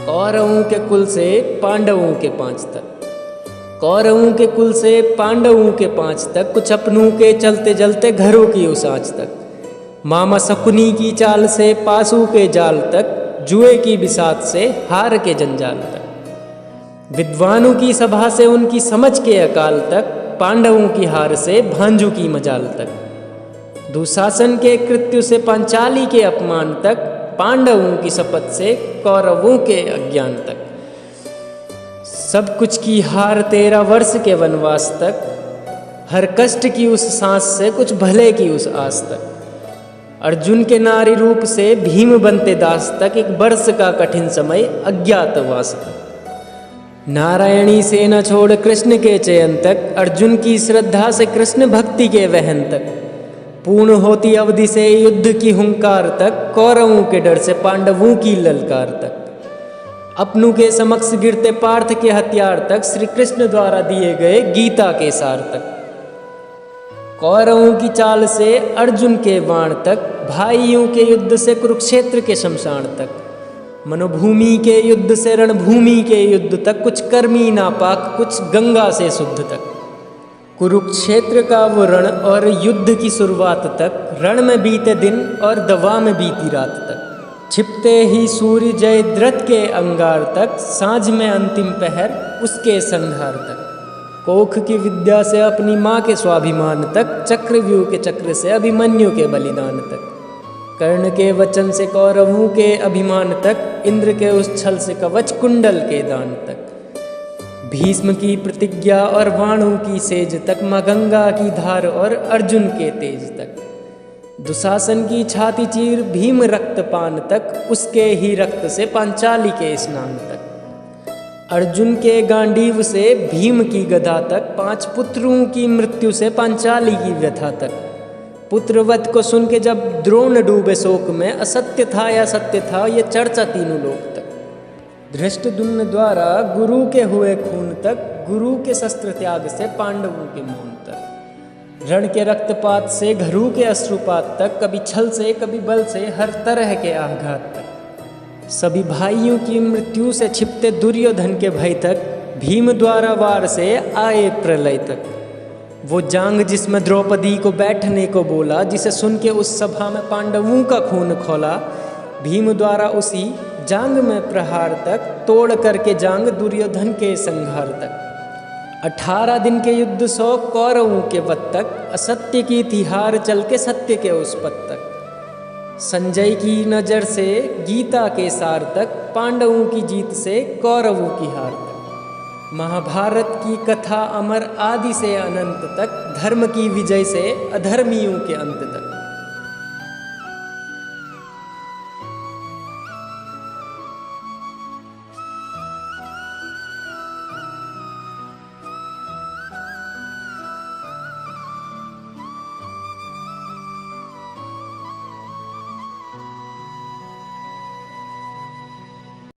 कौरवों के कुल से पांडवों के 5 तक। कौरवों के कुल से पांडवों के 5 तक, कुछ अपनों के चलते जलते घरों की उस आँच तक। मामा शकुनी की चाल से पासू के जाल तक, जुए की बिसात से हार के जंजाल तक। विद्वानों की सभा से उनकी समझ के अकाल तक, पांडवों की हार से भांजू की मजाल तक। दुशासन के कृत्य से पांचाली के अपमान तक, पांडवों की शपथ से कौरवों के अज्ञान तक। सब कुछ की हार 13 वर्ष के वनवास तक, हर कष्ट की उस सांस से कुछ भले की उस आस तक। अर्जुन के नारी रूप से भीम बनते दास तक, एक वर्ष का कठिन समय अज्ञातवास तक। नारायणी से न छोड़ कृष्ण के चयन तक, अर्जुन की श्रद्धा से कृष्ण भक्ति के वहन तक। पूर्ण होती अवधि से युद्ध की हुंकार तक, कौरवों के डर से पांडवों की ललकार तक। अपनों के समक्ष गिरते पार्थ के हथियार तक, श्री कृष्ण द्वारा दिए गए गीता के सार तक। कौरवों की चाल से अर्जुन के बाण तक, भाइयों के युद्ध से कुरुक्षेत्र के शमशान तक। मनोभूमि के युद्ध से रणभूमि के युद्ध तक, कुछ कर्मी नापाक कुछ गंगा से शुद्ध तक। कुरुक्षेत्र का वो रण और युद्ध की शुरुआत तक, रण में बीते दिन और दवा में बीती रात तक। छिपते ही सूर्य जयद्रथ के अंगार तक, सांझ में अंतिम पहर उसके संहार तक। कोख की विद्या से अपनी माँ के स्वाभिमान तक, चक्रव्यूह के चक्र से अभिमन्यु के बलिदान तक। कर्ण के वचन से कौरवों के अभिमान तक, इंद्र के उस छल से कवच कुंडल के दान तक। भीष्म की प्रतिज्ञा और बाणों की सेज तक, माँ गंगा की धार और अर्जुन के तेज तक। दुशासन की छाती चीर भीम रक्तपान तक, उसके ही रक्त से पांचाली के स्नान तक। अर्जुन के गांडीव से भीम की गदा तक, 5 पुत्रों की मृत्यु से पांचाली की व्यथा तक। पुत्रवत को सुन के जब द्रोण डूबे शोक में, असत्य था या सत्य था ये चर्चा तीनों लोक तक। धृष्टद्युम्न द्वारा गुरु के हुए खून तक, गुरु के शस्त्र त्याग से पांडवों के मौन तक। रण के रक्तपात से घरु के अश्रुपात तक, कभी छल से कभी बल से हर तरह के आघात तक। सभी भाइयों की मृत्यु से छिपते दुर्योधन के भय तक, भीम द्वारा वार से आए प्रलय तक। वो जांग जिसमें द्रौपदी को बैठने को बोला, जिसे सुन के उस सभा में पांडवों का खून खौला। भीम द्वारा उसी जांग में प्रहार तक, तोड़ करके जांग दुर्योधन के संहार तक। 18 दिन के युद्ध 100 कौरवों के वध तक, असत्य की थी हार चल के सत्य के उस पद तक। संजय की नजर से गीता के सार तक, पांडवों की जीत से कौरवों की हार तक। महाभारत की कथा अमर आदि से अनंत तक, धर्म की विजय से अधर्मियों के अंत तक।